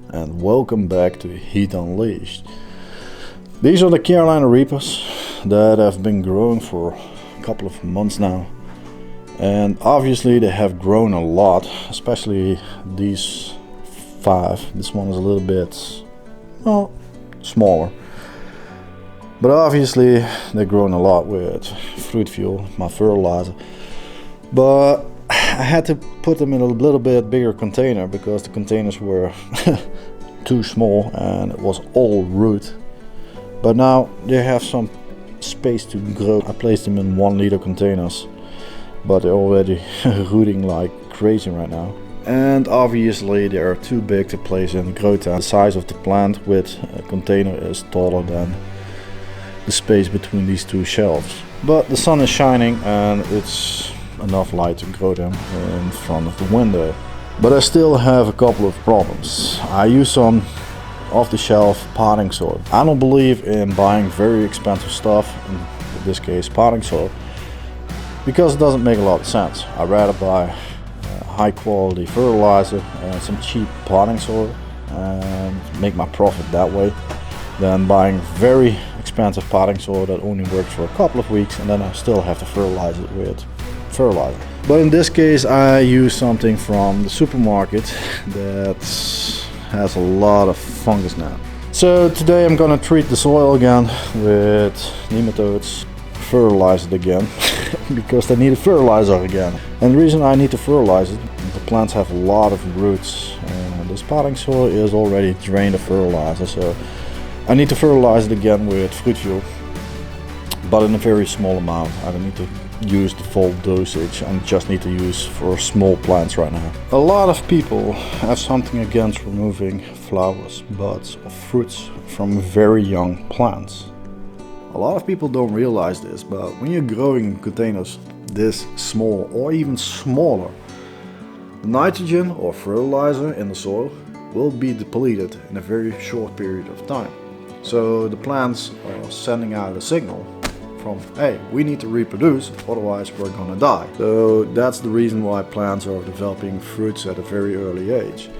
and welcome back to Heat Unleashed. These are the Carolina Reapers that have been growing for a couple of months now, and obviously they have grown a lot, especially these 5. This one is a little bit, well, smaller, but obviously they've grown a lot with fruit fuel, my fertilizer. But I had to put them in a little bit bigger container because the containers were too small and it was all root. But now they have some space to grow. I placed them in 1 liter containers, but they're already rooting like crazy right now. And obviously they are too big to place in the grow tent. The size of the plant with a container is taller than the space between these 2 shelves. But the sun is shining and it's enough light to grow them in front of the window. But I still have a couple of problems. I use some off-the-shelf potting soil. I don't believe in buying very expensive stuff, in this case potting soil, because it doesn't make a lot of sense. I'd rather buy high quality fertilizer and some cheap potting soil and make my profit that way than buying very expensive potting soil that only works for a couple of weeks and then I still have to fertilize it with fertilizer. But in this case I use something from the supermarket that has a lot of fungus now. So today I'm gonna treat the soil again with nematodes, fertilize it again because they need a fertilizer again. And the reason I need to fertilize it, the plants have a lot of roots and this potting soil is already drained of fertilizer, so I need to fertilize it again with fruit fuel, but in a very small amount. I don't need to use the full dosage, I just need to use for small plants right now. A lot of people have something against removing flowers, buds or fruits from very young plants. A lot of people don't realize this, but when you're growing in containers this small or even smaller, the nitrogen or fertilizer in the soil will be depleted in a very short period of time. So the plants are sending out a signal from, hey, we need to reproduce, otherwise we're gonna die. So that's the reason why plants are developing fruits at a very early age.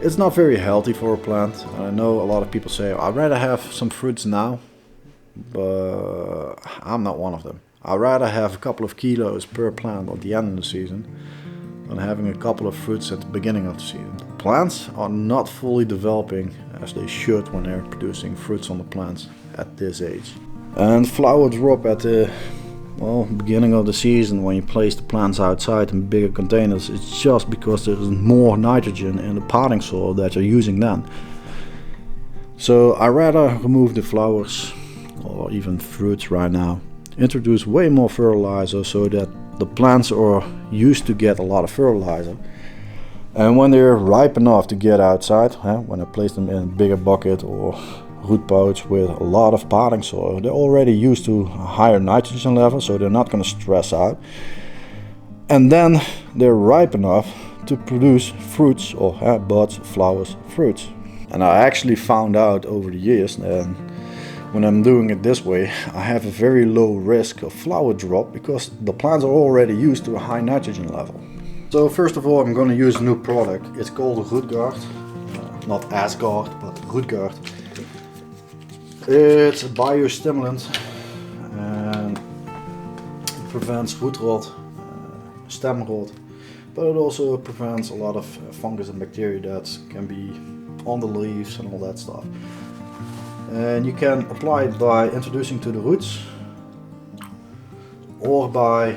It's not very healthy for a plant. I know a lot of people say, I'd rather have some fruits now, but I'm not one of them. I'd rather have a couple of kilos per plant at the end of the season than having a couple of fruits at the beginning of the season. Plants are not fully developing as they should when they're producing fruits on the plants at this age. And flower drop at the beginning of the season when you place the plants outside in bigger containers, it's just because there's more nitrogen in the potting soil that you're using then. So I rather remove the flowers or even fruits right now, introduce way more fertilizer so that the plants are used to get a lot of fertilizer, and when they're ripe enough to get outside, when I place them in a bigger bucket or root pouch with a lot of potting soil, they're already used to a higher nitrogen level, so they're not going to stress out, and then they're ripe enough to produce fruits or buds, flowers, fruits. And I actually found out over the years that when I'm doing it this way, I have a very low risk of flower drop because the plants are already used to a high nitrogen level. So first of all, I'm going to use a new product. It's called Rootguard, not Asgard, but Rootguard. It's a bio-stimulant and it prevents root rot, stem rot, but it also prevents a lot of fungus and bacteria that can be on the leaves and all that stuff. And you can apply it by introducing to the roots or by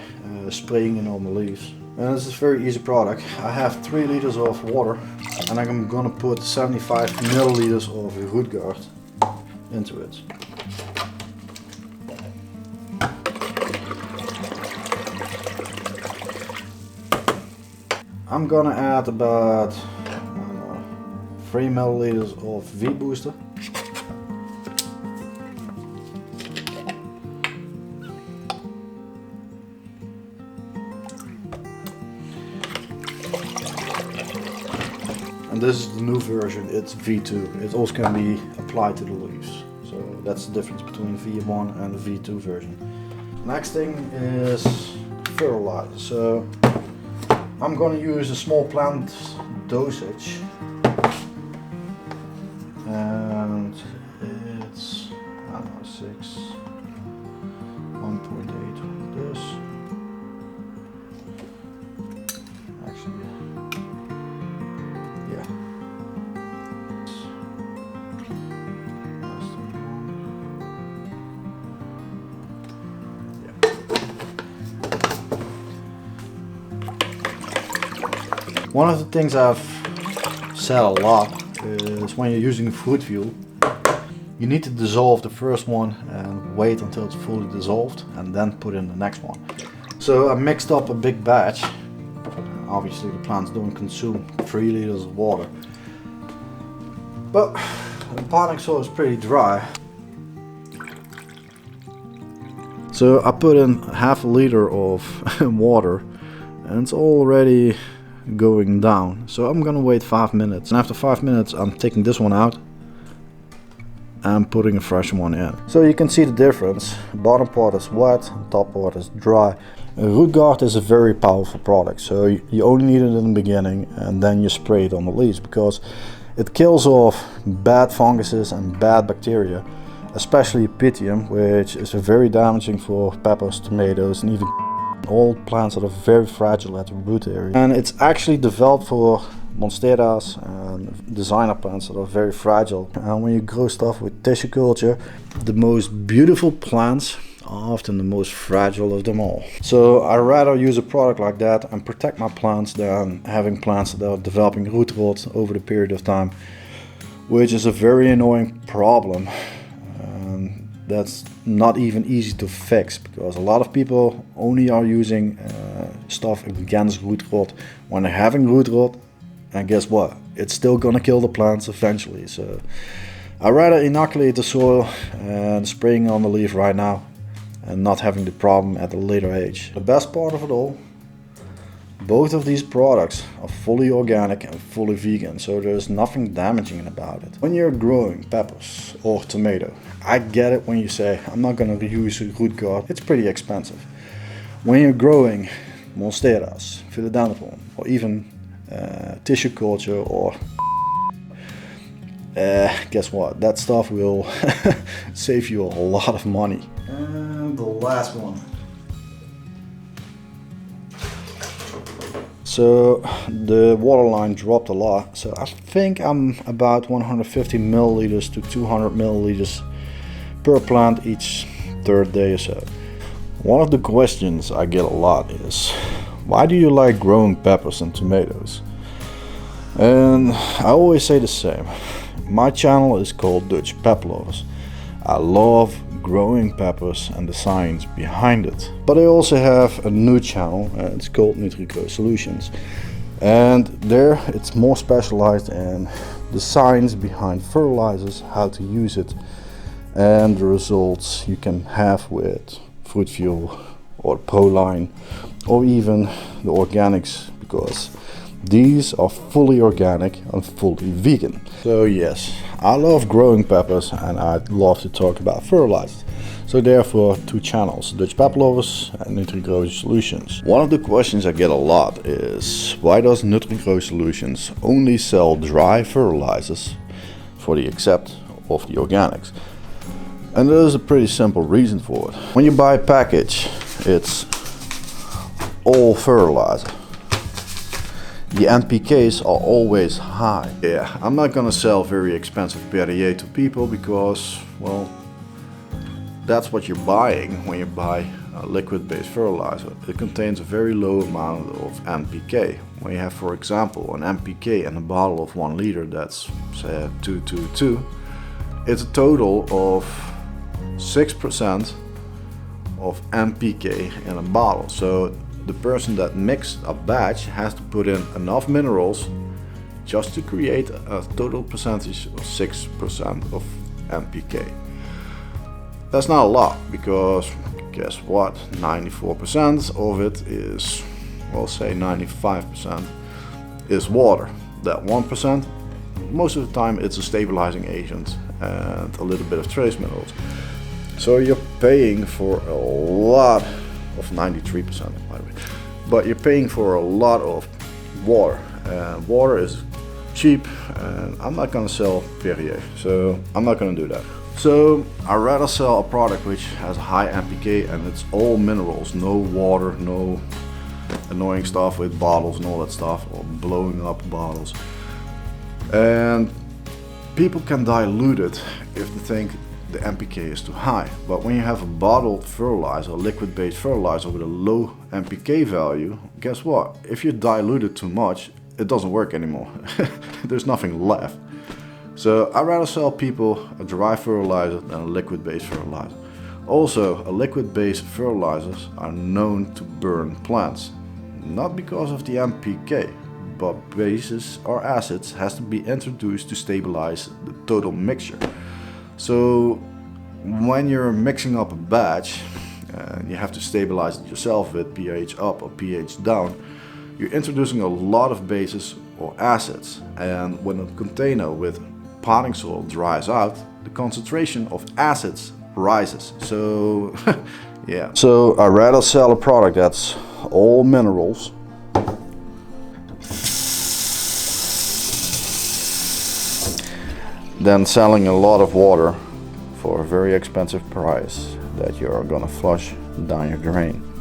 spraying it on the leaves. And this is a very easy product. I have 3 liters of water and I'm gonna put 75 milliliters of Rootguard into it. I'm gonna add about 3 milliliters of V-booster. And this is the new version, it's V2. It also can be applied to the leaves. So that's the difference between V1 and the V2 version. Next thing is fertilizer. So I'm going to use a small plant dosage One of the things I've said a lot is when you're using fruit fuel, you need to dissolve the first one and wait until it's fully dissolved and then put in the next one. So I mixed up a big batch. Obviously the plants don't consume 3 liters of water, but the potting soil is pretty dry. So I put in half a liter of water and it's already going down. So I'm gonna wait 5 minutes, and after 5 minutes I'm taking this one out and putting a fresh one in. So you can see the difference. The bottom part is wet, the top part is dry. Root guard is a very powerful product, so you only need it in the beginning and then you spray it on the leaves, because it kills off bad funguses and bad bacteria, especially Pythium, which is very damaging for peppers, tomatoes, and even all plants that are very fragile at the root area. And it's actually developed for monsteras and designer plants that are very fragile. And when you grow stuff with tissue culture, the most beautiful plants are often the most fragile of them all. So I rather use a product like that and protect my plants than having plants that are developing root rot over the period of time, which is a very annoying problem. That's not even easy to fix, because a lot of people only are using stuff against root rot when they're having root rot, and guess what? It's still gonna kill the plants eventually. So I rather inoculate the soil and spraying on the leaf right now and not having the problem at a later age. The best part of it all, both of these products are fully organic and fully vegan, so there's nothing damaging about it. When you're growing peppers or tomato, I get it when you say, I'm not going to use root guard, it's pretty expensive. When you're growing monsteras, philodendron, or even tissue culture, or guess what, that stuff will save you a lot of money. And the last one. So the water line dropped a lot, so I think I'm about 150 milliliters to 200 milliliters per plant each third day or so. One of the questions I get a lot is, why do you like growing peppers and tomatoes? And I always say the same. My channel is called Dutch Pep Lovers. I love growing peppers and the science behind it. But I also have a new channel, it's called NutriGrow Solutions. And there it's more specialized in the science behind fertilizers, how to use it, and the results you can have with fruit fuel or proline or even the organics, because these are fully organic and fully vegan. So yes, I love growing peppers and I love to talk about fertilizers. So therefore, two channels, Dutch Pep Lovers and NutriGrow Solutions. One of the questions I get a lot is, why does NutriGrow Solutions only sell dry fertilizers for the accept of the organics? And there's a pretty simple reason for it. When you buy a package, it's all fertilizer. The NPKs are always high. Yeah, I'm not gonna sell very expensive Perrier to people because, well, that's what you're buying when you buy a liquid-based fertilizer. It contains a very low amount of NPK. When you have, for example, an NPK in a bottle of 1 liter, that's say 222, it's a total of 6% of NPK in a bottle. So the person that mixed a batch has to put in enough minerals just to create a total percentage of 6% of NPK. That's not a lot, because guess what, 94% of it is, well, say 95% is water. That 1%, most of the time it's a stabilizing agent and a little bit of trace minerals. So you're paying for a lot of 93%, by the way, but you're paying for a lot of water, and water is cheap, and I'm not gonna sell Perrier, so I'm not gonna do that. So I'd rather sell a product which has high NPK and it's all minerals, no water, no annoying stuff with bottles and all that stuff, or blowing up bottles. And people can dilute it if they think the NPK is too high. But when you have a bottled fertilizer, a liquid-based fertilizer with a low NPK value, guess what? If you dilute it too much, it doesn't work anymore. There's nothing left. So I'd rather sell people a dry fertilizer than a liquid-based fertilizer. Also, a liquid-based fertilizers are known to burn plants, not because of the NPK, but bases or acids has to be introduced to stabilize the total mixture. So when you're mixing up a batch, you have to stabilize it yourself with pH up or pH down. You're introducing a lot of bases or acids, and when a container with potting soil dries out, the concentration of acids rises. So yeah. So I'd rather sell a product that's all minerals than selling a lot of water for a very expensive price that you're gonna flush down your drain.